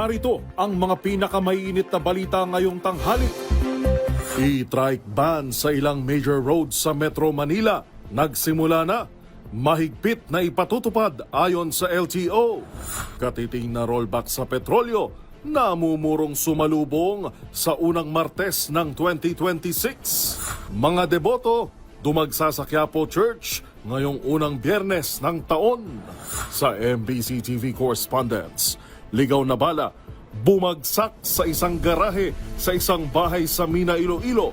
Narito ang mga pinakamainit na balita ngayong tanghali. E-trike ban sa ilang major roads sa Metro Manila. Nagsimula na. Mahigpit na ipatutupad ayon sa LTO. Katiting na rollback sa petrolyo. Namumurong sumalubong sa unang Martes ng 2026. Mga deboto, dumagsa sa Quiapo Church ngayong unang Biyernes ng taon. Sa MBC TV correspondents, ligaw na bala, bumagsak sa isang garahe sa isang bahay sa Mina, Iloilo.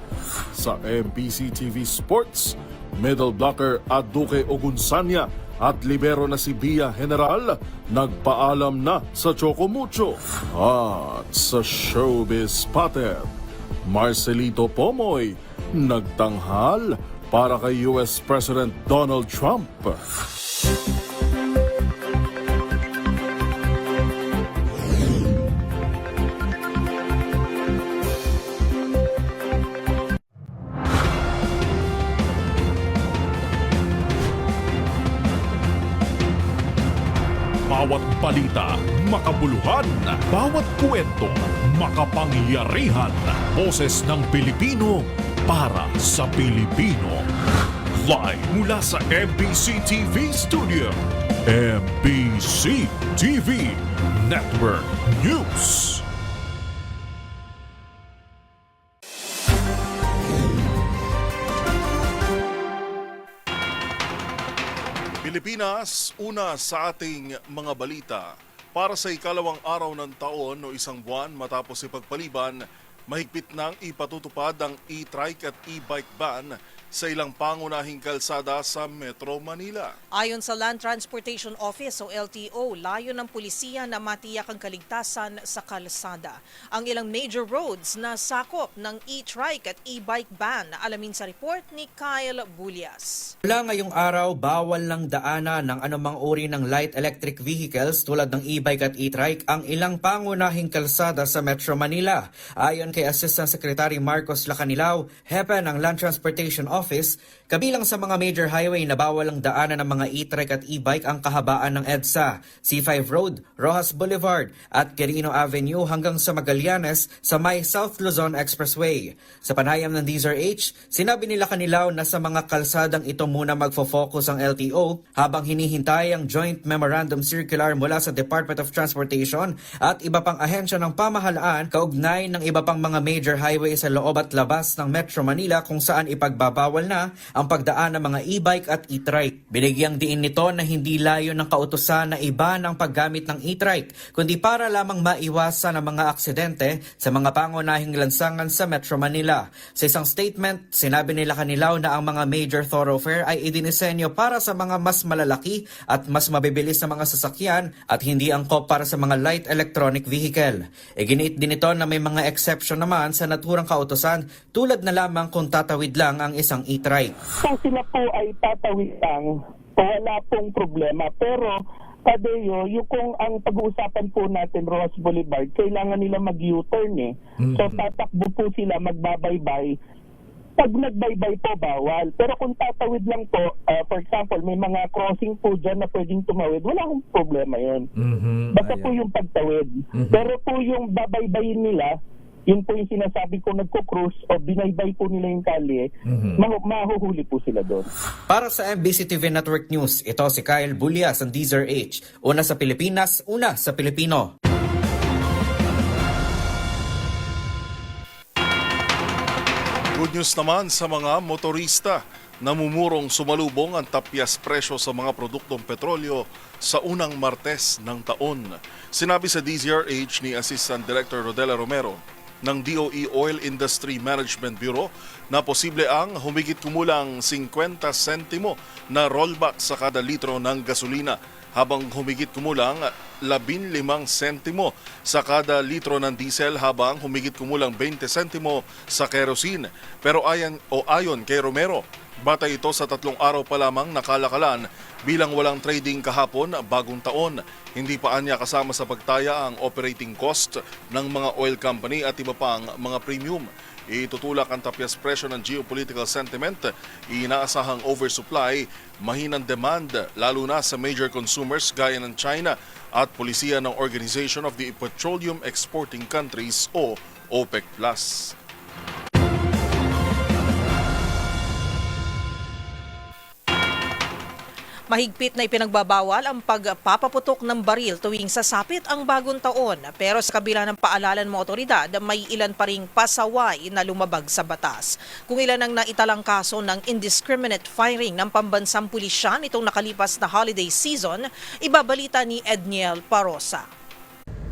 Sa MBC TV Sports, middle blocker at Duque Ogunsanya at libero na si Bia General nagpaalam na sa Chocomucho. At sa Showbiz Spotted, Marcelito Pomoy nagtanghal para kay US President Donald Trump. Bawat balita, makabuluhan. Bawat kwento, makapangyarihan. Boses ng Pilipino para sa Pilipino. Live mula sa MBC TV Studio. MBC TV Network News. Pilipinas, una sa ating mga balita. Para sa ikalawang araw ng taon o isang buwan matapos ipagpaliban, mahigpit nang ipatutupad ang e-trike at e-bike ban sa ilang pangunahing kalsada sa Metro Manila. Ayon sa Land Transportation Office o LTO, layo ng pulisiya na matiyak ang kaligtasan sa kalsada. Ang ilang major roads na sakop ng e-trike at e-bike ban, alamin sa report ni Kyle Bulias. Mula ngayong araw, bawal lang daanan ng anumang uri ng light electric vehicles tulad ng e-bike at e-trike ang ilang pangunahing kalsada sa Metro Manila. Ayon kay Assistant Secretary Marcos Lacanilao, hepe ng Land Transportation Office, kabilang sa mga major highway na bawal ang daanan ng mga e-trike at e-bike ang kahabaan ng EDSA, C5 Road, Rojas Boulevard at Quirino Avenue hanggang sa Magallanes sa may South Luzon Expressway. Sa panayam ng DZRH, sinabi nila Lacanilao na sa mga kalsadang ito muna magfo-focus ang LTO habang hinihintay ang Joint Memorandum Circular mula sa Department of Transportation at iba pang ahensya ng pamahalaan kaugnay ng iba pang mga major highway sa loob at labas ng Metro Manila kung saan ipagbabawal na ang pagdaan ng mga e-bike at e-trike. Binigyang diin nito na hindi layo ng kautusan na iba ng paggamit ng e-trike, kundi para lamang maiwasan ang mga aksidente sa mga pangunahing lansangan sa Metro Manila. Sa isang statement, sinabi nila Lacanilao na ang mga major thoroughfare ay idinisenyo para sa mga mas malalaki at mas mabibilis na mga sasakyan at hindi angkop para sa mga light electronic vehicle. Iginiit din ito na may mga exception naman sa naturang kautusan tulad na lamang kung tatawid lang ang isang e-trike. Kung sila po ay tatawid lang, wala pong problema. Pero, Tadeo, yung kung ang pag-uusapan po natin, Rojas Boulevard, kailangan nila mag-U-turn eh. So, tatakbo po sila, magbabaybay. Pag nagbaybay po, bawal. Pero kung tatawid lang po, for example, may mga crossing po dyan na pwedeng tumawid, wala akong problema yun. Basta po yung pagtawid. Pero po yung babaybayin nila, yun po yung sinasabi ko nagko-cruise o binaybay po nila yung kalye, mahuhuli po sila doon. Para sa MBC TV Network News, ito si Kyle Bulias ng DZRH. Una sa Pilipinas, una sa Pilipino. Good news naman sa mga motorista. Namumurong sumalubong ang tapyas presyo sa mga produktong petrolyo sa unang Martes ng taon. Sinabi sa DZRH ni Assistant Director Rodela Romero ng DOE Oil Industry Management Bureau na posible ang humigit kumulang 50 sentimo na rollback sa kada litro ng gasolina habang humigit kumulang 15 sentimo sa kada litro ng diesel habang humigit kumulang 20 sentimo sa kerosene. Pero ayon kay Romero, batay ito sa 3 araw pa lamang nakalakalan bilang walang trading kahapon bagong taon. Hindi pa anya kasama sa pagtaya ang operating cost ng mga oil company at iba pang mga premium. Itutulak ang tapyas presyo ng geopolitical sentiment, inaasahang oversupply, mahinang demand lalo na sa major consumers gaya ng China at polisiya ng Organization of the Petroleum Exporting Countries o OPEC+. Mahigpit na ipinagbabawal ang pagpapaputok ng baril tuwing sasapit ang bagong taon. Pero sa kabila ng paalalan ng otoridad, may ilan pa ring pasaway na lumabag sa batas. Kung ilan ang naitalang kaso ng indiscriminate firing ng pambansang pulisya nitong nakalipas na holiday season, ibabalita ni Edniel Parosa.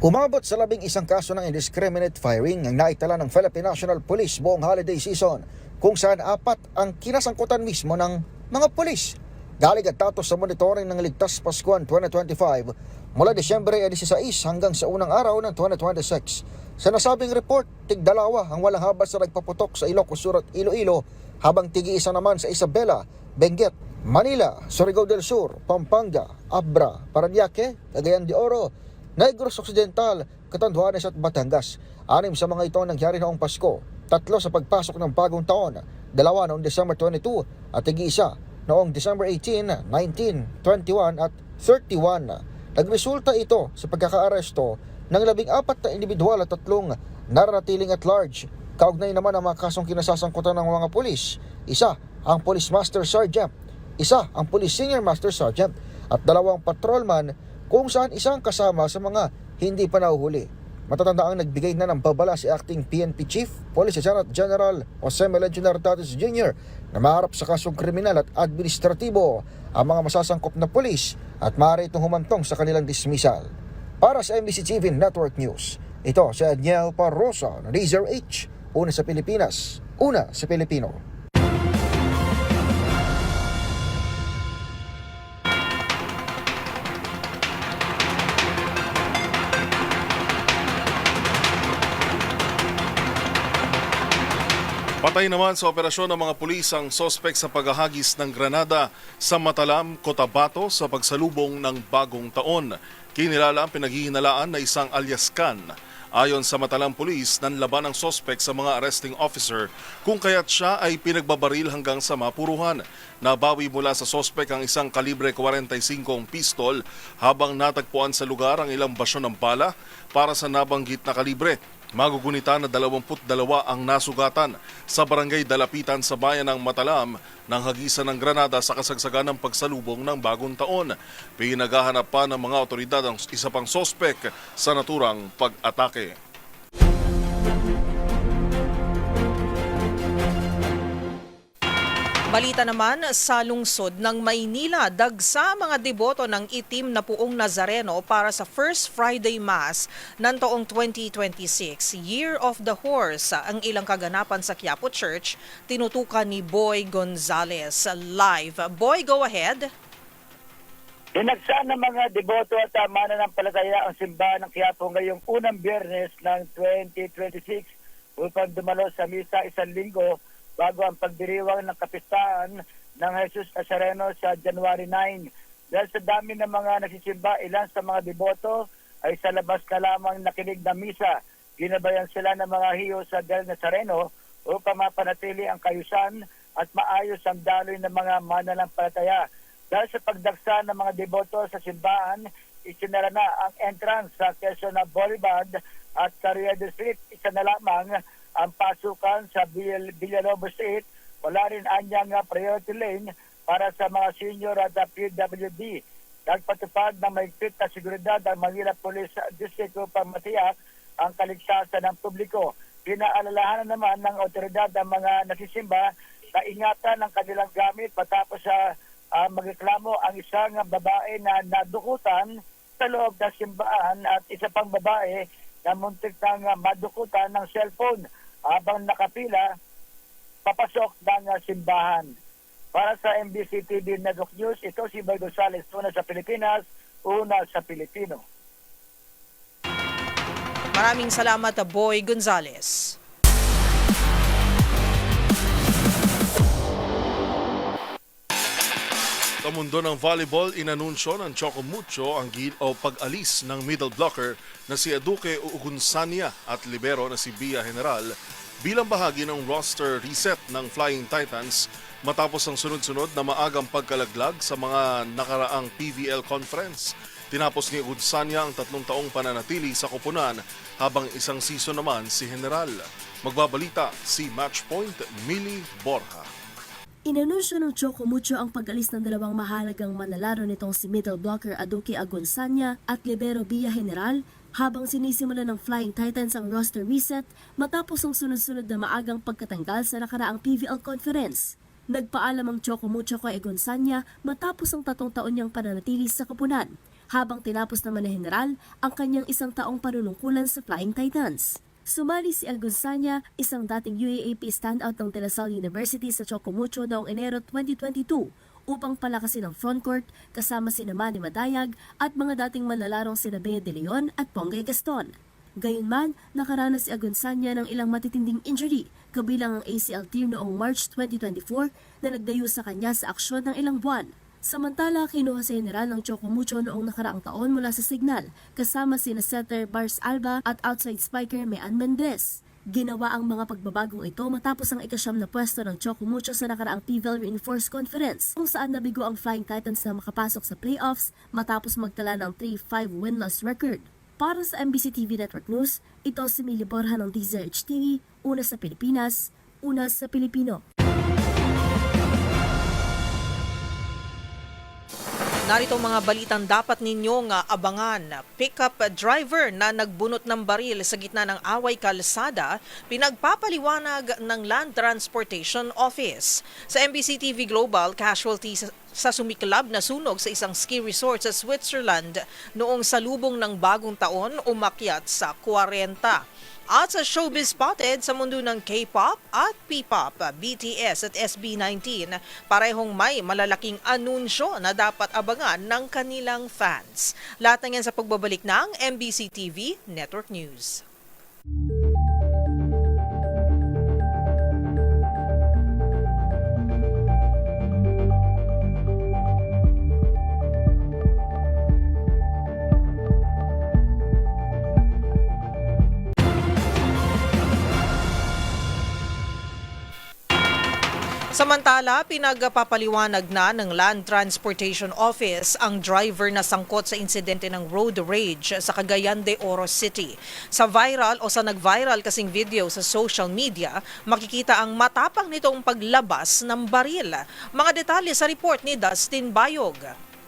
Umabot sa 11 kaso ng indiscriminate firing ang naitala ng Philippine National Police buong holiday season, kung saan 4 ang kinasangkutan mismo ng mga pulis. Galing at datos sa monitoring ng Ligtas Paskuhan 2025 mula Disyembre 16 hanggang sa unang araw ng 2026. Sa nasabing report, tig-2 ang walang habas na nagpaputok sa Ilocos Sur at Iloilo, habang tig-1 naman sa Isabela, Benguet, Manila, Surigao del Sur, Pampanga, Abra, Parañaque, Cagayan de Oro, Negros Occidental, Catanduanes at Batangas. 6 sa mga ito nangyari noong Pasko, 3 sa pagpasok ng bagong taon, 2 noong December 22 at tig-1 noong December 18, 19, 21 at 31. Nagresulta ito sa pagkakaaresto ng 14 na individual at 3 naratiling at large. Kaugnay naman ang mga kasong kinasasangkutan ng mga pulis. 1 ang Police Master Sergeant, 1 ang Police Senior Master Sergeant at 2 patrolman, kung saan isang kasama sa mga hindi pa nahuhuli. Matatandaang nagbigay na ng babala si Acting PNP Chief Police Sergeant General Jose Melencio Nartates Jr. na maharap sa kasong kriminal at administratibo ang mga masasangkop na pulis at maaari itong humantong sa kanilang dismissal. Para sa MBC TV Network News, ito si Edniel Parosa ng Razor H. Una sa Pilipinas, una sa Pilipino. Patay naman sa operasyon ng mga pulis ang sospek sa paghahagis ng granada sa Matalam, Cotabato sa pagsalubong ng bagong taon. Kinilala ang pinaghihinalaan na isang alias Khan. Ayon sa Matalam Police, nanlaban ang sospek sa mga arresting officer kung kaya't siya ay pinagbabaril hanggang sa mapuruhan. Nabawi mula sa sospek ang isang kalibre 45 pistol habang natagpuan sa lugar ang ilang basyon ng bala para sa nabanggit na kalibre. Magugunita na 22 ang nasugatan sa barangay Dalapitan sa bayan ng Matalam nang hagisan ng granada sa kasagsagan ng pagsalubong ng bagong taon. Pinaghahanap pa ng mga otoridad ang isa pang sospek sa naturang pag-atake. Balita naman sa lungsod ng Maynila, dagsa mga deboto ng itim na puong Nazareno para sa First Friday Mass ng taong 2026, Year of the Horse. Ang ilang kaganapan sa Quiapo Church, tinutukan ni Boy Gonzales. Live. Boy, go ahead. Dinagsa ng mga deboto at mananampalataya ang simbahan ng Quiapo ngayong unang Biyernes ng 2026 upang dumalo sa misa isang linggo bago ang pagdiriwang ng kapistahan ng Jesus Nazareno sa January 9. Dahil sa dami ng mga nagsisimba, ilan sa mga deboto ay sa labas na lamang nakinig na misa. Ginabayan sila ng mga hiyo sa Del Nazareno upang mapanatili ang kayusan at maayos ang daloy ng mga mananampalataya. Dahil sa pagdagsa ng mga deboto sa simbahan, isinara na ang entrance sa Quezon Boulevard at Carriedo Street. Isa na lamang ang pasukan sa Villalobos Street. Wala rin anyang priority lane para sa mga senior at PWD. Nagpatupad ng mahigpit na seguridad ang Manila Police District upang matiyak ang kaligtasan ng publiko. Pinaalalahanan naman ng otoridad ang mga nagsisimba na ingatan ang kanilang gamit matapos sa magreklamo ang isang babae na nadukutan sa loob ng simbahan at isa pang babae na muntik nang madukutan ng cellphone habang nakapila papasok ng simbahan. Para sa MBC TV Network News, ito si Boy Gonzales, una sa Pilipinas, una sa Pilipino. Maraming salamat, Boy Gonzales. Sa mundo ng volleyball, inanunsyo ng Chocomucho ang pag-alis ng middle blocker na si Eduque Ugunsania at libero na si Bia General bilang bahagi ng roster reset ng Flying Titans matapos ang sunod-sunod na maagang pagkalaglag sa mga nakaraang PVL conference. Tinapos ni Agunsanya ang 3 taong pananatili sa koponan habang isang season naman si General. Magbabalita si Matchpoint Millie Borja. Inanunsyo ng Choco Mucho ang pag-alis ng 2 mahalagang manlalaro nitong si middle blocker Aduki Agunsanya at libero Villa General habang sinisimula ng Flying Titans ang roster reset matapos ang sunod-sunod na maagang pagkatanggal sa nakaraang PVL conference. Nagpaalam ang Choco Mucho kay Agunsanya matapos ang 3 taon niyang pananatili sa koponan, habang tinapos naman na General ang kanyang 1 taong panunungkulan sa Flying Titans. Sumali si Agunsanya, isang dating UAAP standout ng De La Salle University sa Choco Mucho noong Enero 2022 upang palakasin ang frontcourt kasama sina Manny Madayag at mga dating manlalarong sina Bea De Leon at Ponggay Gaston. Gayunman, nakaranas si Agunsanya ng ilang matitinding injury kabilang ang ACL tear noong March 2024 na nagdayo sa kanya sa aksyon ng ilang buwan. Samantala, kinuha si General ng Choco Mucho noong nakaraang taon mula sa Signal, kasama sina setter Bars Alba at outside spiker Mean Mendez. Ginawa ang mga pagbabagong ito matapos ang ikasyam na pwesto ng Choco Mucho sa nakaraang PVL Reinforced Conference, kung saan nabigo ang Flying Titans na makapasok sa playoffs matapos magtala ng 3-5 win-loss record. Para sa MBC TV Network News, ito si Millie Borja ng DZRH TV, una sa Pilipinas, una sa Pilipino. Narito ang mga balitang dapat ninyong abangan. Pickup driver na nagbunot ng baril sa gitna ng away kalsada, pinagpapaliwanag ng Land Transportation Office. Sa MBC TV Global, casualty sa sumiklab na sunog sa isang ski resort sa Switzerland noong salubong ng bagong taon umakyat sa 40. At sa Showbiz Spotted sa mundo ng K-pop at P-pop, BTS at SB19, parehong may malalaking anunsyo na dapat abangan ng kanilang fans. Lahat ng yan sa pagbabalik ng MBC TV Network News. Samantala, pinagpapaliwanag na ng Land Transportation Office ang driver na sangkot sa insidente ng road rage sa Cagayan de Oro City. Sa nag-viral kasing video sa social media, makikita ang matapang nitong paglabas ng baril. Mga detalye sa report ni Dustin Bayog.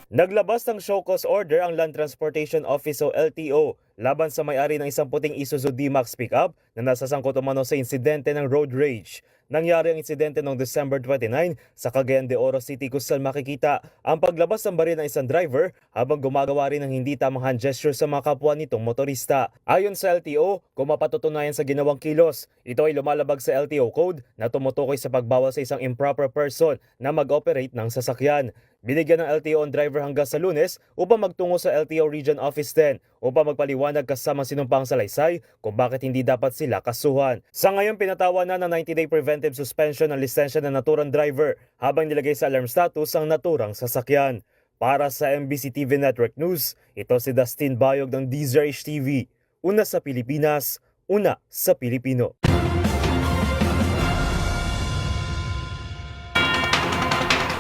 Naglabas ng show cause order ang Land Transportation Office o LTO laban sa may-ari ng isang puting Isuzu D-Max pickup na nasasangkot umano sa insidente ng road rage. Nangyari ang insidente noong December 29 sa Cagayan de Oro City kung saan makikita ang paglabas ng baril ng isang driver habang gumagawa rin ng hindi tamang hand gesture sa mga kapwa nitong motorista. Ayon sa LTO, kung mapatutunayan sa ginawang kilos, ito ay lumalabag sa LTO code na tumutukoy sa pagbawal sa isang improper person na mag-operate ng sasakyan. Binigyan ng LTO ang driver hanggang sa Lunes upang magtungo sa LTO Region Office 10 upang magpaliwanag kasama sinumpang salaysay kung bakit hindi dapat sila kasuhan. Sa ngayon, pinatawan na ng 90-day preventive suspension ang lisensya ng naturang driver habang nilagay sa alarm status ang naturang sasakyan. Para sa MBC TV Network News, ito si Dustin Bayog ng DZRH TV. Una sa Pilipinas, una sa Pilipino.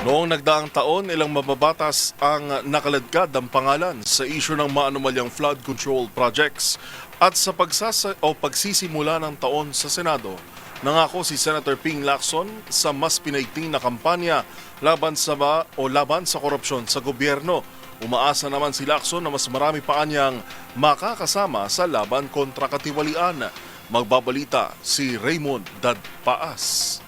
Noong nagdaang taon, ilang mababatas ang nakaladkad ang pangalan sa issue ng maanumalyang flood control projects at sa pagsisimula ng taon sa Senado. Nangako si Senator Ping Lacson sa mas pinaigting na kampanya laban sa korupsyon sa gobyerno. Umaasa naman si Lacson na mas marami pa anyang makakasama sa laban kontra katiwalian. Magbabalita si Raymond Dadpaas.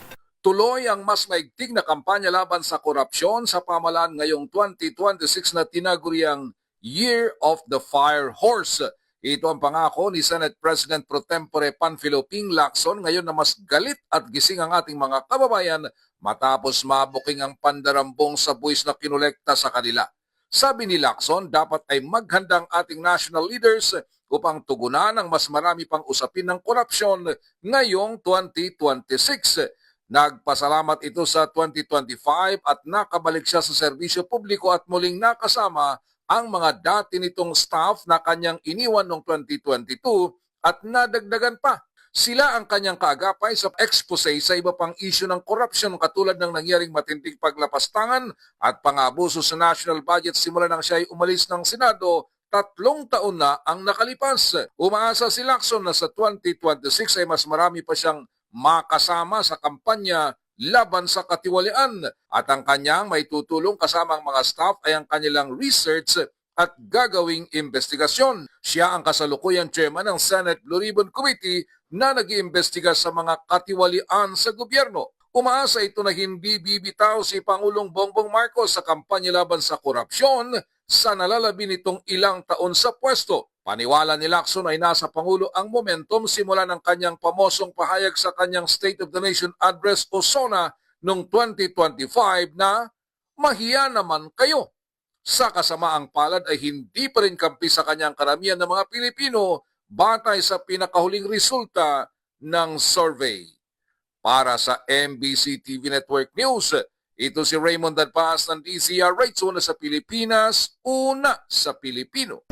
Tuloy ang mas maigting na kampanya laban sa korupsyon sa pamahalaan ngayong 2026 na tinaguriang Year of the Fire Horse. Ito ang pangako ni Senate President Pro Tempore Panfilo Ping Lacson ngayon na mas galit at gising ang ating mga kababayan matapos mabuking ang pandarambong sa buwis na kinolekta sa kanila. Sabi ni Lacson, dapat ay maghanda ang ating national leaders upang tugunan ang mas marami pang usapin ng korupsyon ngayong 2026. Nagpasalamat ito sa 2025 at nakabalik siya sa serbisyo publiko at muling nakasama ang mga dati nitong staff na kanyang iniwan noong 2022 at nadagdagan pa. Sila ang kanyang kaagapay sa expose sa iba pang isyu ng korupsyon katulad ng nangyaring matinding paglapastangan at pang-abuso sa national budget simula nang siya ay umalis ng Senado 3 taon na ang nakalipas. Umaasa si Lacson na sa 2026 ay mas marami pa siyang makasama sa kampanya laban sa katiwalian at ang kanyang may tutulong kasama ang mga staff ay ang kanilang research at gagawing investigasyon. Siya ang kasalukuyang chairman ng Senate Blue Ribbon Committee na nag-iimbestiga sa mga katiwalian sa gobyerno. Umaasa ito na hindi bibitaw si Pangulong Bongbong Marcos sa kampanya laban sa korupsyon sa nalalabi nitong ilang taon sa pwesto. Paniwala ni Lacson ay nasa Pangulo ang momentum simula ng kanyang pamosong pahayag sa kanyang State of the Nation Address o SONA noong 2025 na mahiya naman kayo. Sa kasamaang palad ay hindi pa rin kampi sa kanyang karamihan ng mga Pilipino batay sa pinakahuling resulta ng survey. Para sa MBC TV Network News, ito si Raymond Dadpas ng DZRH, una sa Pilipinas, una sa Pilipino.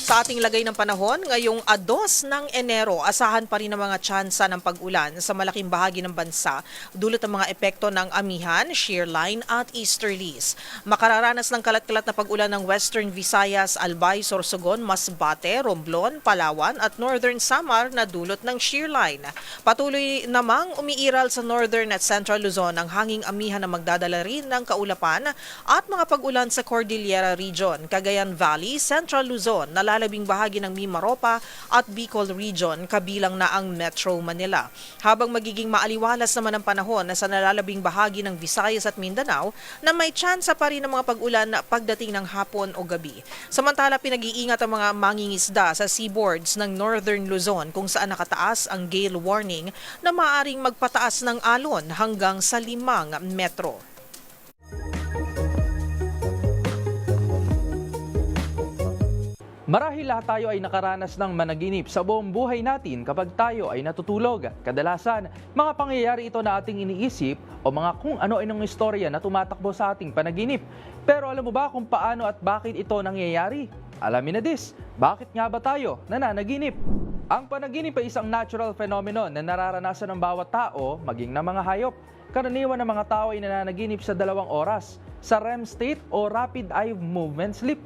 Sa ating lagay ng panahon, ngayong 2 ng Enero, asahan pa rin ang mga tsansa ng pag-ulan sa malaking bahagi ng bansa dulot ng mga epekto ng amihan, shear line at easterlies. Makararanas ng kalat-kalat na pag-ulan ng Western Visayas, Albay, Sorsogon, Masbate, Romblon, Palawan at Northern Samar na dulot ng shear line. Patuloy namang umiiral sa Northern at Central Luzon ang hanging amihan na magdadala rin ng kaulapan at mga pag-ulan sa Cordillera Region, Cagayan Valley, Central Luzon, nalalabing bahagi ng Mimaropa at Bicol Region, kabilang na ang Metro Manila. Habang magiging maaliwalas naman ang panahon na sa nalalabing bahagi ng Visayas at Mindanao na may tsansa pa rin ng mga pag-ulan pagdating ng hapon o gabi. Samantala, pinag-iingat ang mga mangingisda sa seaboards ng Northern Luzon kung saan nakataas ang gale warning na maaaring magpataas ng alon hanggang sa 5 metro. Marahil lahat tayo ay nakaranas ng managinip sa buong buhay natin kapag tayo ay natutulog. Kadalasan, mga pangyayari ito na ating iniisip o mga kung ano-anong istorya na tumatakbo sa ating panaginip. Pero alam mo ba kung paano at bakit ito nangyayari? Alamin na this, bakit nga ba tayo nananaginip? Ang panaginip ay isang natural phenomenon na nararanasan ng bawat tao, maging ng mga hayop. Karaniwan ng mga tao ay nananaginip sa 2 oras, sa REM state o Rapid Eye Movement Sleep.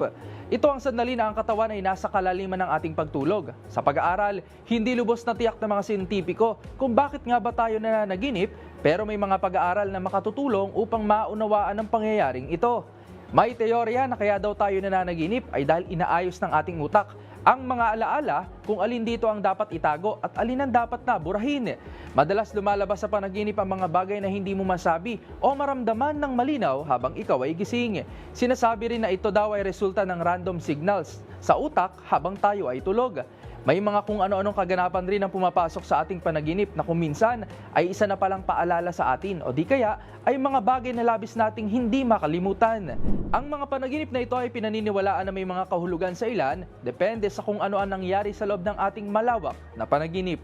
Ito ang sandali na ang katawan ay nasa kalaliman ng ating pagtulog. Sa pag-aaral, hindi lubos na tiyak ng mga siyentipiko kung bakit nga ba tayo nananaginip, pero may mga pag-aaral na makatutulong upang maunawaan ang pangyayaring ito. May teorya na kaya daw tayo nananaginip ay dahil inaayos ng ating utak ang mga alaala kung alin dito ang dapat itago at alin ang dapat na burahin. Madalas lumalabas sa panaginip ang mga bagay na hindi mo masabi o maramdaman ng malinaw habang ikaw ay gising. Sinasabi rin na ito daw ay resulta ng random signals sa utak habang tayo ay tulog. May mga kung ano-anong kaganapan rin ang pumapasok sa ating panaginip na kung minsan ay isa na palang paalala sa atin o di kaya ay mga bagay na labis nating hindi makalimutan. Ang mga panaginip na ito ay pinaniniwalaan na may mga kahulugan sa ilan, depende sa kung ano ang nangyari sa loob ng ating malawak na panaginip.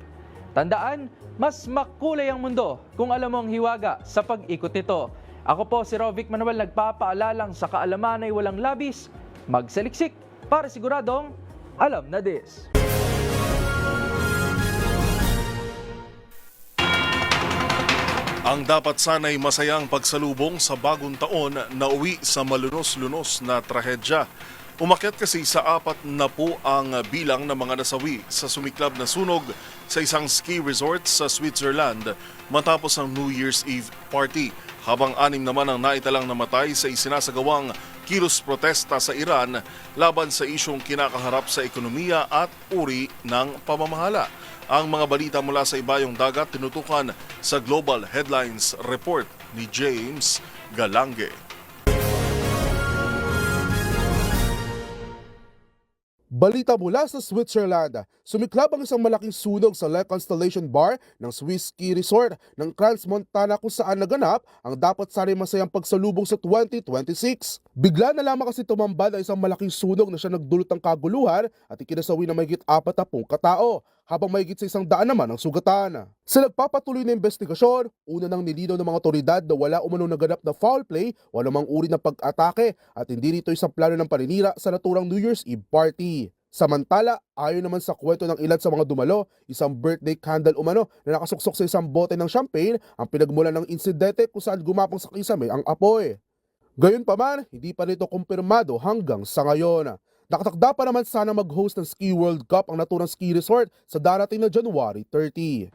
Tandaan, mas makulay ang mundo kung alam mo ang hiwaga sa pag-ikot nito. Ako po si Rovic Manuel, nagpapaalalang sa kaalaman ay walang labis, magsaliksik para siguradong alam na this. Ang dapat sana'y masayang pagsalubong sa bagong taon na uwi sa malunos-lunos na trahedya. Umakyat kasi sa 4 na po ang bilang ng mga nasawi sa sumiklab na sunog sa isang ski resort sa Switzerland matapos ang New Year's Eve party, habang 6 naman ang naitalang namatay sa isinasagawang kilos protesta sa Iran laban sa isyong kinakaharap sa ekonomiya at uri ng pamamahala. Ang mga balita mula sa ibayong dagat tinutukan sa Global Headlines Report ni James Galange. Balita mula sa Switzerland, sumiklab ang isang malaking sunog sa Le Constellation Bar ng Swiss Ski Resort ng Crans-Montana kung saan naganap ang dapat sana'y masayang pagsalubong sa 2026. Bigla na lamang kasi tumambad ang isang malaking sunog na siya nagdulot ng kaguluhan at ikinasawi na mahigit 40 katao, habang mahigit sa 100 naman ang sugatan. Sa nagpapatuloy na investigasyon, una nang nilinaw ng mga otoridad na wala umanong naganap na foul play o anumang uri ng pag-atake at hindi rito isang plano ng paninira sa naturang New Year's Eve party. Samantala, ayon naman sa kwento ng ilan sa mga dumalo, isang birthday candle umano na nakasuksok sa isang bote ng champagne ang pinagmulan ng insidente kung saan gumapang sa kisame ang apoy. Gayunpaman, hindi pa nito kumpirmado hanggang sa ngayon. Nakatakda pa naman sana mag-host ng Ski World Cup ang naturang ski resort sa darating na January 30.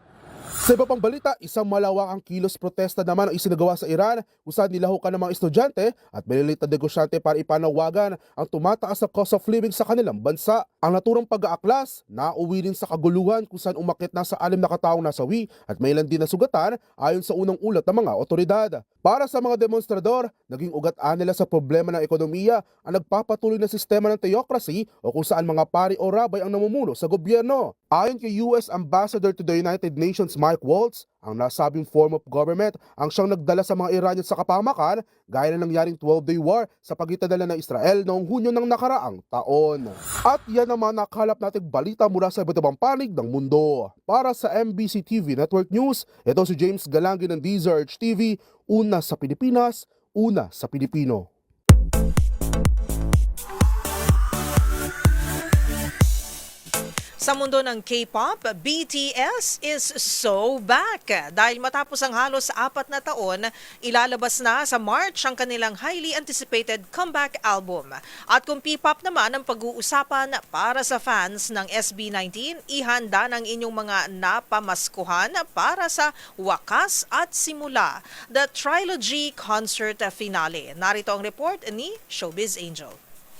Sa iba pang balita, isang malawakang kilos protesta naman ang isinagawa sa Iran kung saan nilahukan ng mga estudyante at mililit na negosyante para ipanawagan ang tumataas na cost of living sa kanilang bansa. Ang naturang pag-aaklas, nauwi rin sa kaguluhan kung saan umakit na sa 6 na kataong nasawi at may ilan din na sugatan ayon sa unang ulat ng mga otoridad. Para sa mga demonstrador, naging ugat-an nila sa problema ng ekonomiya ang nagpapatuloy na sistema ng theocracy o kung saan mga pari o rabay ang namumuno sa gobyerno. Ayon kay US Ambassador to the United Nations Mike Waltz, ang nasabing form of government ang siyang nagdala sa mga Iranian sa kapahamakan gaya na nangyaring 12-day war sa pagitan nila ng Israel noong Hunyo ng nakaraang taon. At yan naman nakalap nating balita mula sa iba't ibang panig ng mundo. Para sa MBC TV Network News, ito si James Galangi ng DZRH TV, una sa Pilipinas, una sa Pilipino. Sa mundo ng K-pop, BTS is so back. Dahil matapos ang halos 4 na taon, ilalabas na sa March ang kanilang highly anticipated comeback album. At kung P-pop naman ang pag-uusapan para sa fans ng SB19, ihanda ng inyong mga napamaskuhan para sa wakas at simula, the Trilogy Concert Finale. Narito ang report ni Showbiz Angel.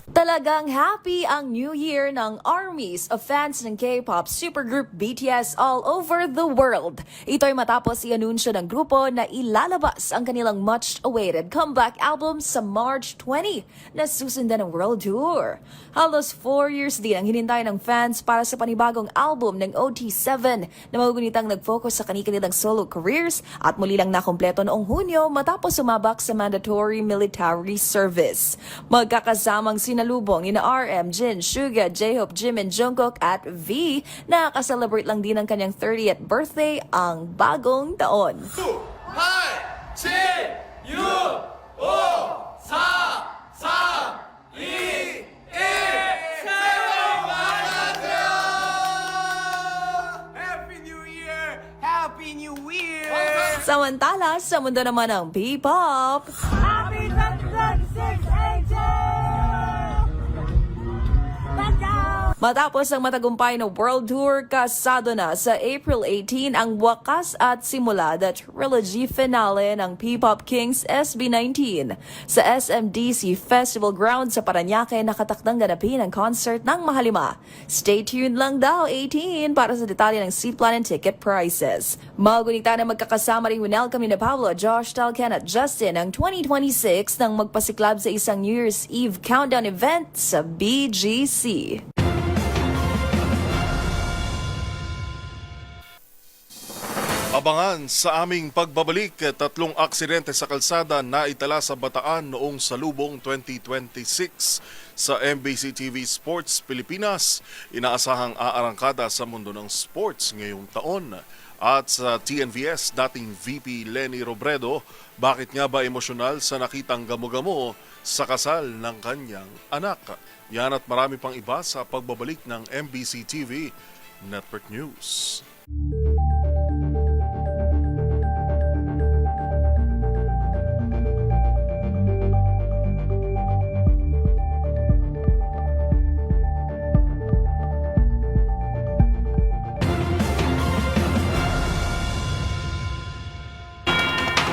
Talagang happy ang New Year ng armies of fans ng K-pop supergroup BTS all over the world. Ito'y matapos i-anunsyo ng grupo na ilalabas ang kanilang much-awaited comeback album sa March 20 na susundan ng world tour. Halos 4 years din ang hinintay ng fans para sa panibagong album ng OT7 na magugunitang nag-focus sa kanilang solo careers at muli lang nakompleto noong Hunyo matapos sumabak sa mandatory military service. Magkakasamang sinalubong ni RM, Jin, Suga, J-Hope, Jimin, Jungkook at V na ka-celebrate lang din ng kanyang 30th birthday ang bagong taon. 8, 7, 6, 5, 4, 3, 2, 1, Happy New Year! Happy New Year! Samantala, sa mundo naman ng P-pop, Happy 2026 matapos ang matagumpay na world tour, kasado na sa April 18 ang wakas at simula the trilogy finale ng P-pop Kings SB19. Sa SMDC Festival Ground sa Parañaque, nakatakdang ganapin ang concert ng Mahalima. Stay tuned lang daw 18 para sa detalye ng seat plan and ticket prices. Magunita na magkakasama rin welcome ni Pablo, Josh Talcan at Justin ang 2026 nang magpasiklab sa isang New Year's Eve countdown event sa BGC. Abangan sa aming pagbabalik, 3 aksidente sa kalsada na itala sa Bataan noong Salubong 2026. Sa MBC TV Sports Pilipinas, inaasahang aarangkada sa mundo ng sports ngayong taon. At sa TNVS, dating VP Lenny Robredo, bakit nga ba emosyonal sa nakitang gamo-gamo sa kasal ng kanyang anak? Yan at marami pang iba sa pagbabalik ng MBC TV Network News.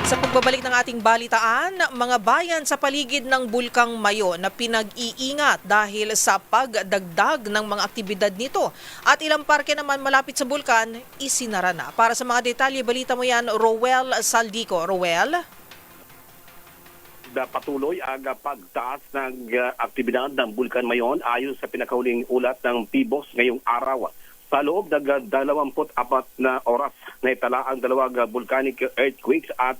Sa pagbabalik ng ating balitaan, mga bayan sa paligid ng Bulkang Mayon na pinag-iingat dahil sa pagdagdag ng mga aktibidad nito. At ilang parke naman malapit sa bulkan, isinara na. Para sa mga detalye, balita mo yan, Roel Saldico. Roel? Patuloy ang pagtaas ng aktibidad ng Bulkan Mayon ayon sa pinakahuling ulat ng PBOS ngayong araw. Sa loob ng 24 na oras na itala ang 2 volcanic earthquakes at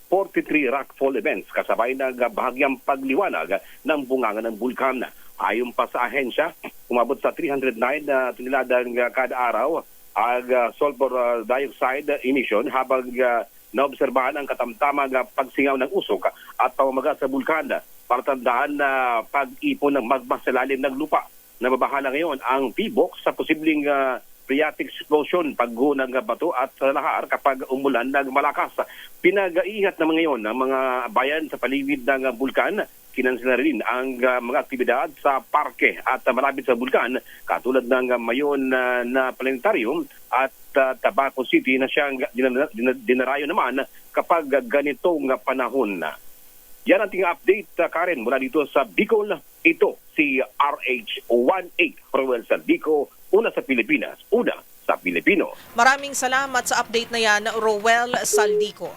43 rockfall events kasabay ng bahagyang pagliwanag ng bunganga ng bulkan. Ayon pa sa ahensya, umabot sa 309 na tonelada kada araw ang sulfur dioxide emission habang naobserbahan ang katamtamang pagsingaw ng usok at pamamaga sa bulkan para tandaan na pag-ipon ng magma sa lalim ng lupa. nababahala ngayon ang PBOX sa posibleng phreatic explosion, pagguho ng bato at lahar kapag umulan ng malakas. Pinag-iingat naman ngayon ng mga bayan sa paligid ng bulkan. Kinansela rin ang mga aktibidad sa parke at malapit sa bulkan, katulad ng mayon na planetarium at Tabaco City na siyang dinarayo naman kapag ganitong panahon. Yan ang ating update, Karen, mula dito sa Bicol. Ito si RH18 Roel Saldico, una sa Pilipinas, una sa Pilipino. Maraming salamat sa update na yan, Roel Saldico.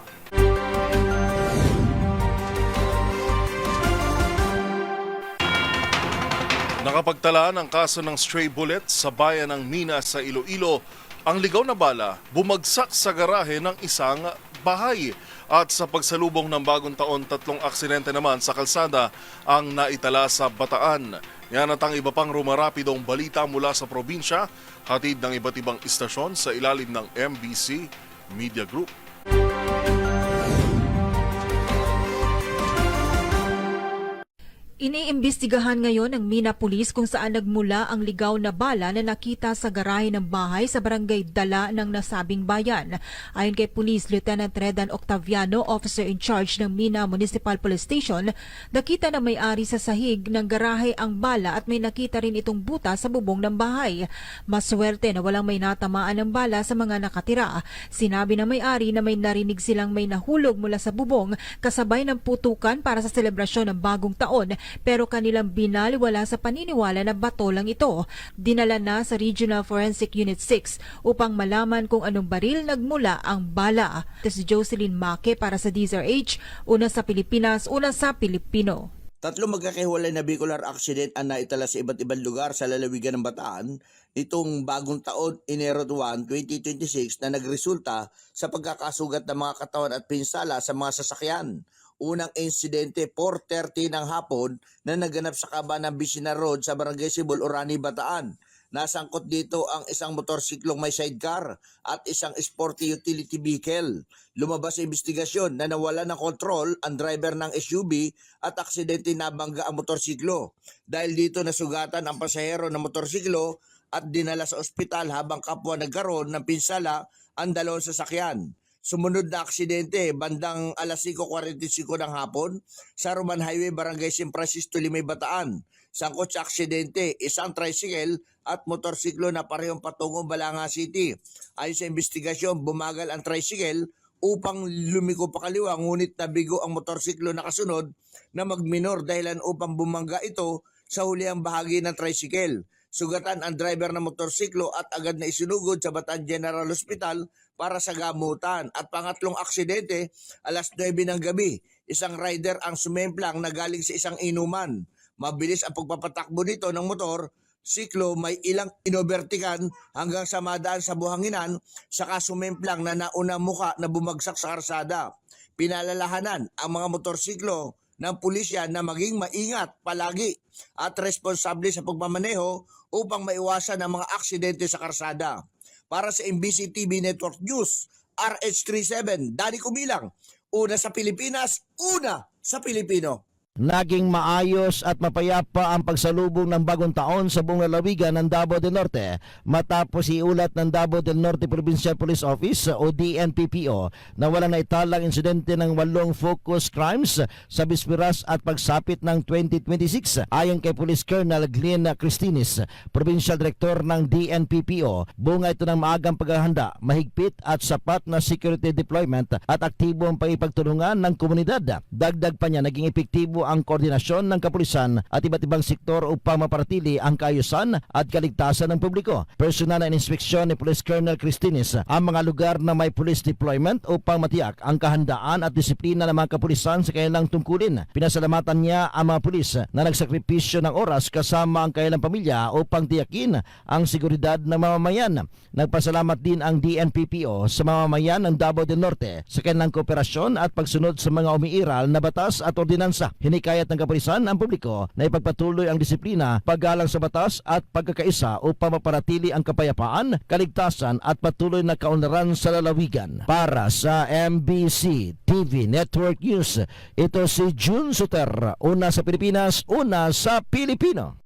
Nakapagtala ng kaso ng stray bullet sa bayan ng Minas sa Iloilo. Ang ligaw na bala bumagsak sa garahe ng isang bahay. At sa pagsalubong ng bagong taon, 3 aksidente naman sa kalsada ang naitala sa Bataan. Yan at ang iba pang rumarapidong balita mula sa probinsya, hatid ng iba't ibang istasyon sa ilalim ng MBC Media Group. Iniimbestigahan ngayon ng Mina Police kung saan nagmula ang ligaw na bala na nakita sa garahe ng bahay sa barangay Dala ng nasabing bayan. Ayon kay Police Lieutenant Redan Octaviano, officer in charge ng Mina Municipal Police Station, nakita na may-ari sa sahig ng garahe ang bala at may nakita rin itong buta sa bubong ng bahay. Maswerte na walang may natamaan ng bala sa mga nakatira. Sinabi ng may-ari na may narinig silang may nahulog mula sa bubong kasabay ng putukan para sa selebrasyon ng bagong taon, pero kanilang binaliwala sa paniniwala na bato lang ito. Dinala na sa Regional Forensic Unit 6 upang malaman kung anong baril nagmula ang bala. Ito si Jocelyn Make para sa DZRH, una sa Pilipinas, una sa Pilipino. 3 magkakahiwalay na vehicular accident ang naitala sa iba't ibang lugar sa lalawigan ng Bataan itong bagong taon, Enero 1, 2026, na nagresulta sa pagkakasugat ng mga katawan at pinsala sa mga sasakyan. Unang insidente, 4:30 ng hapon na naganap sa kaba ng Vicina Road sa Barangay Sibol, Orani, Bataan. Nasangkot dito ang isang motorsiklong may sidecar at isang sporty utility vehicle. Lumabas sa investigasyon na nawala ng kontrol ang driver ng SUV at aksidente nabangga ang motorsiklo. Dahil dito nasugatan ang pasahero ng motorsiklo at dinala sa ospital habang kapwa nagkaroon ng pinsala ang dalawang sasakyan. Sumunod na aksidente bandang alas 5:45 ng hapon sa Roman Highway, Barangay San Francisco, Limay, Bataan. Sangkot sa aksidente, isang tricycle at motorsiklo na parehong patungong Balanga City. Ayon sa investigasyon, bumagal ang tricycle upang lumiko pa kaliwa, ngunit nabigo ang motorsiklo na kasunod na magminor dahilan upang bumangga ito sa huliang bahagi ng tricycle. Sugatan ang driver ng motorsiklo at agad na isinugod sa Bataan General Hospital para sa gamutan. At pangatlong aksidente, alas 9 ng gabi, isang rider ang sumemplang na galing sa isang inuman. Mabilis ang pagpapatakbo nito ng motor, siklo, may ilang inobertikan hanggang sa madaan sa buhanginan, saka sumemplang na nauna muka na bumagsak sa karsada. Pinalalahanan ang mga motorsiklo ng pulisya na maging maingat palagi at responsable sa pagmamaneho upang maiwasan ang mga aksidente sa karsada. Para sa MBC TV Network News, RH37, Danny Kumilang, una sa Pilipinas, una sa Pilipino. Naging maayos at mapayapa ang pagsalubong ng bagong taon sa buong lalawigan ng Davao del Norte matapos iulat ng Davao del Norte Provincial Police Office o DNPPO na walang naitalang insidente ng 8 focus crimes sa bisperas at pagsapit ng 2026. Ayon kay Police Colonel Glenn Cristinis, Provincial Director ng DNPPO, bunga ito ng maagang paghahanda, mahigpit at sapat na security deployment at aktibo ang pangipagtulungan ng komunidad. Dagdag pa niya, naging epektibo ang koordinasyon ng kapulisan at iba't ibang sektor upang maparatili ang kaayusan at kaligtasan ng publiko. Personal na inspeksyon ni Police Colonel Cristinis ang mga lugar na may police deployment upang matiyak ang kahandaan at disiplina ng mga kapulisan sa kanilang tungkulin. Pinasalamatan niya ang mga pulis na nagsakripisyo ng oras kasama ang kanilang pamilya upang tiyakin ang seguridad ng mamamayan. Nagpasalamat din ang DNPPO sa mamamayan ng Davao del Norte sa kanilang kooperasyon at pagsunod sa mga umiiral na batas at ordinansa. Hinikayat ng kapulisan ang publiko na ipagpatuloy ang disiplina, paggalang sa batas at pagkakaisa upang maparatili ang kapayapaan, kaligtasan at patuloy na kaunlaran sa lalawigan. Para sa MBC TV Network News, ito si June Suter, una sa Pilipinas, una sa Pilipino.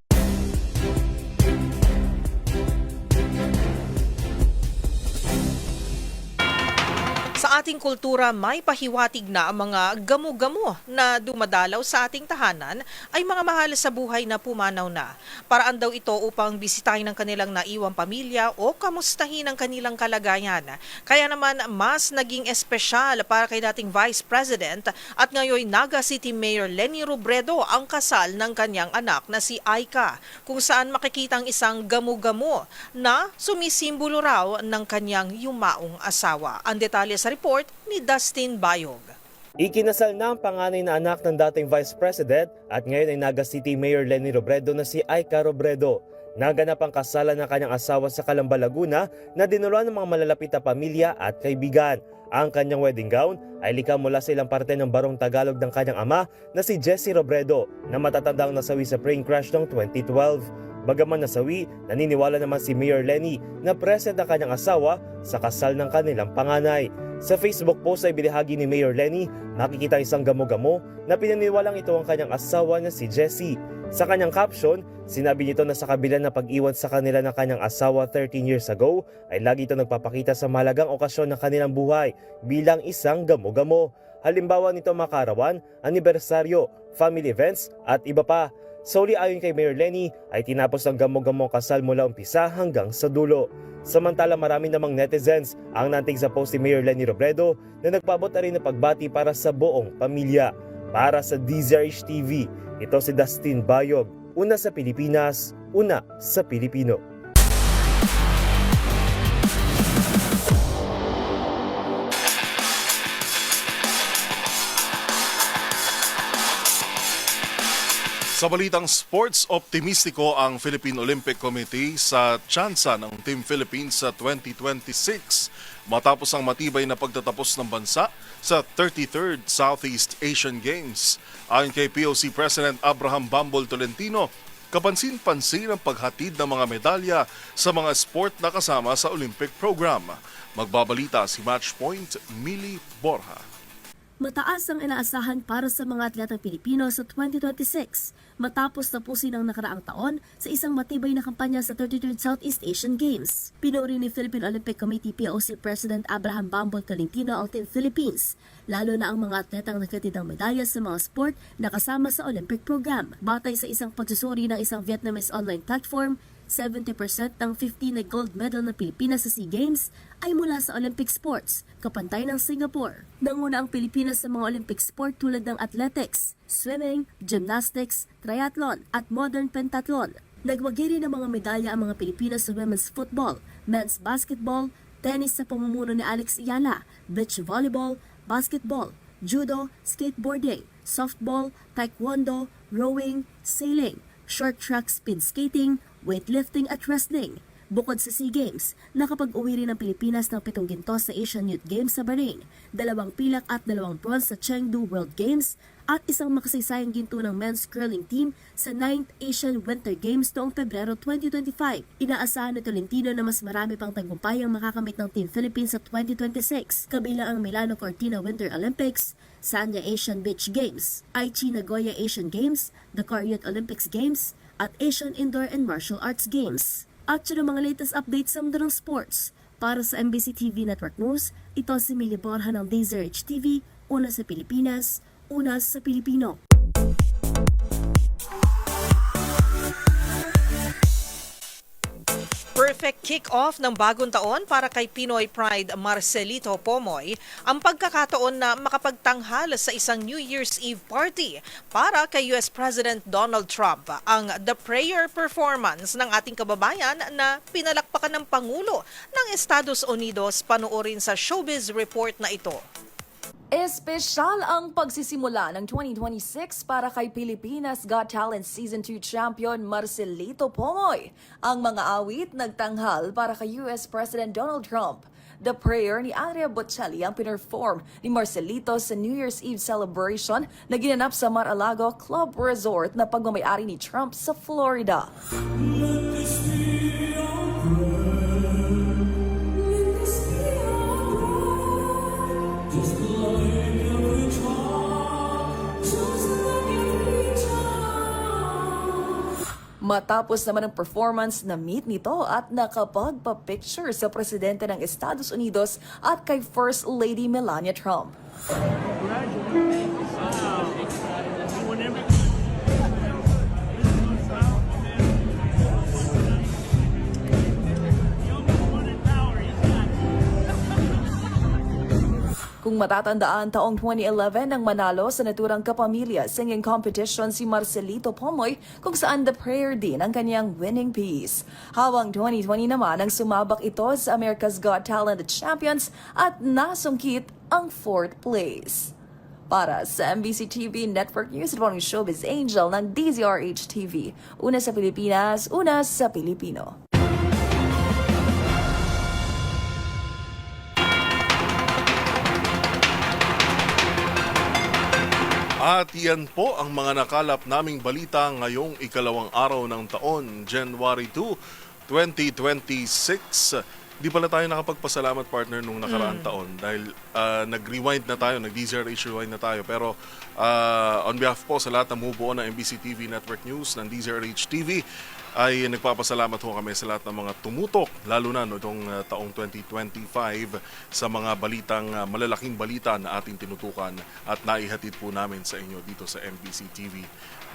Sa ating kultura, may pahiwatig na ang mga gamo-gamo na dumadalaw sa ating tahanan ay mga mahal sa buhay na pumanaw na. Paraan daw ito upang bisitahin ng kanilang naiwang pamilya o kamustahin ang kanilang kalagayan. Kaya naman mas naging espesyal para kay dating Vice President at ngayon Naga City Mayor Leni Robredo ang kasal ng kanyang anak na si Aika, kung saan makikita ang isang gamo-gamo na sumisimbolo raw ng kanyang yumaong asawa. Ang detalye sa report ni Dustin Bayog. Ikinasal na ang panganay na anak ng dating Vice President at ngayon ay Naga City Mayor Leni Robredo na si Aika Robredo. Naganap ang kasalan ng kanyang asawa sa Calamba, Laguna na dinuluan ng mga malalapit na pamilya at kaibigan. Ang kanyang wedding gown ay likha mula sa ilang parte ng barong Tagalog ng kanyang ama na si Jessie Robredo na matatandang nasawi sa plane crash noong 2012. Bagaman nasawi, naniniwala naman si Mayor Leni na present ang kanyang asawa sa kasal ng kanilang panganay. Sa Facebook post ay binahagi ni Mayor Leni, makikita isang gamo-gamo na pinaniwalang ito ang kanyang asawa na si Jessie. Sa kanyang caption, sinabi nito na sa kabila na pag-iwan sa kanila ng kanyang asawa 13 years ago, ay lagi ito nagpapakita sa mahalagang okasyon ng kanilang buhay bilang isang gamo-gamo. Halimbawa nito makarawan, anibersaryo, family events at iba pa. Solely ayon kay Mayor Leni ay tinapos ang gamo-gamo kasal mula umpisa hanggang sa dulo. Samantala marami namang netizens ang nantig sa post ni Mayor Leni Robredo na nagpaabot na rin ng pagbati para sa buong pamilya. Para sa DZRH TV, ito si Dustin Bayog, una sa Pilipinas, una sa Pilipino. Sa balitang sports, optimistiko ang Philippine Olympic Committee sa tsansa ng Team Philippines sa 2026 matapos ang matibay na pagtatapos ng bansa sa 33rd Southeast Asian Games. Ayon kay POC President Abraham Bambol Tolentino, kapansin-pansin ang paghatid ng mga medalya sa mga sport na kasama sa Olympic program. Magbabalita si Matchpoint Millie Borja. Mataas ang inaasahan para sa mga atletang Pilipino sa 2026 matapos tapusin ang nakaraang taon sa isang matibay na kampanya sa 33rd Southeast Asian Games. Pinuri ni Philippine Olympic Committee POC President Abraham Bambol Tolentino ang Team Philippines, lalo na ang mga atletang nakatid ng medalya sa mga sport na kasama sa Olympic program. Batay sa isang pagsusuri ng isang Vietnamese online platform, 70% ng 15 na gold medal ng Pilipinas sa SEA Games ay mula sa Olympic sports, kapantay ng Singapore. Nanguna ang Pilipinas sa mga Olympic sport tulad ng athletics, swimming, gymnastics, triathlon at modern pentathlon. Nagwagi rin ng mga medalya ang mga Pilipinas sa women's football, men's basketball, tennis sa pamumuno ni Alex Ayala, beach volleyball, basketball, judo, skateboarding, softball, taekwondo, rowing, sailing, short track speed skating, weightlifting at wrestling. Bukod sa SEA Games, nakapag-uwi rin ang Pilipinas ng 7 gintos sa Asian Youth Games sa Bahrain, 2 pilak at 2 bronze sa Chengdu World Games, at isang makasaysayang ginto ng men's curling team sa 9th Asian Winter Games noong Pebrero 2025. Inaasahan ni Tolentino na mas marami pang tagumpay ang makakamit ng Team Philippines sa 2026, kabilang ang Milano Cortina Winter Olympics, Sanya Asian Beach Games, Aichi Nagoya Asian Games, Dakar Youth Olympics Games, at Asian Indoor and Martial Arts Games. At yun ang mga latest updates sa mundo ng sports. Para sa MBC TV Network News, ito si Millie Borja ng DZRH TV, una sa Pilipinas, una sa Pilipino. Perfect kick-off ng bagong taon para kay Pinoy Pride Marcelito Pomoy ang pagkakataon na makapagtanghal sa isang New Year's Eve party para kay US President Donald Trump, ang The Prayer performance ng ating kababayan na pinalakpakan ng Pangulo ng Estados Unidos. Panoorin sa Showbiz Report na ito. Espesyal ang pagsisimula ng 2026 para kay Pilipinas Got Talent Season 2 champion Marcelito Pomoy. Ang mga awit nagtanghal para kay US President Donald Trump. The Prayer ni Andrea Bocelli ang pinerform ni Marcelito sa New Year's Eve celebration na ginanap sa Mar-a-Lago Club Resort na pagmamayari ni Trump sa Florida. Matapos naman ang performance na meet nito at nakapagpa-picture sa presidente ng Estados Unidos at kay First Lady Melania Trump. Kung matatandaan, taong 2011 nang manalo sa naturang kapamilya singing competition si Marcelito Pomoy kung saan the prayer din ang kanyang winning piece. Habang 2020 naman ang sumabak ito sa America's Got Talent Champions at nasungkit ang 4th place. Para sa MBC TV Network News, ito ang Showbiz Angel ng DZRH TV. Una sa Pilipinas, una sa Pilipino. At yan po ang mga nakalap naming balita ngayong ikalawang araw ng taon, January 2, 2026. Di pala tayo nakapagpasalamat, partner, nung nakaraang taon dahil nag-rewind na tayo, nag-DZRH rewind na tayo. Pero on behalf po sa lahat ng bumubuo ng MBC TV Network News, ng DZRH TV, ay nagpapasalamat ho kami sa lahat ng mga tumutok, lalo na itong taong 2025 sa mga balitang, malalaking balita na ating tinutukan at naihatid po namin sa inyo dito sa MBC TV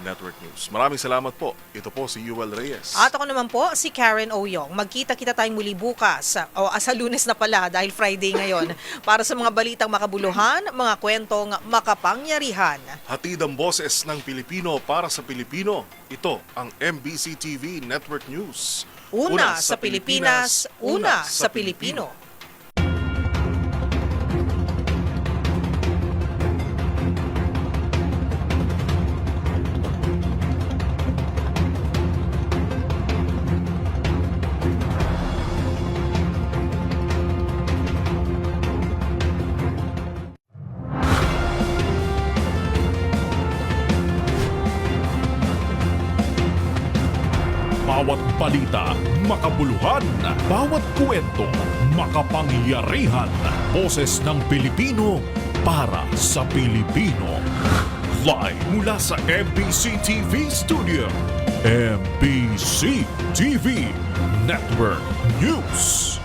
Network News. Maraming salamat po. Ito po si Yuel Reyes. At ako naman po, si Karen Oyong. Magkita-kita tayong muli bukas, o sa Lunes na pala dahil Friday ngayon, para sa mga balitang makabuluhan, mga kwentong makapangyarihan. Hatid ang boses ng Pilipino para sa Pilipino. Ito ang MBC TV Network News. Una sa Pilipinas, una sa Pilipino. Bawat balita, makabuluhan. Bawat kwento, makapangyarihan. Boses ng Pilipino para sa Pilipino. Live mula sa MBC TV Studio. MBC TV Network News.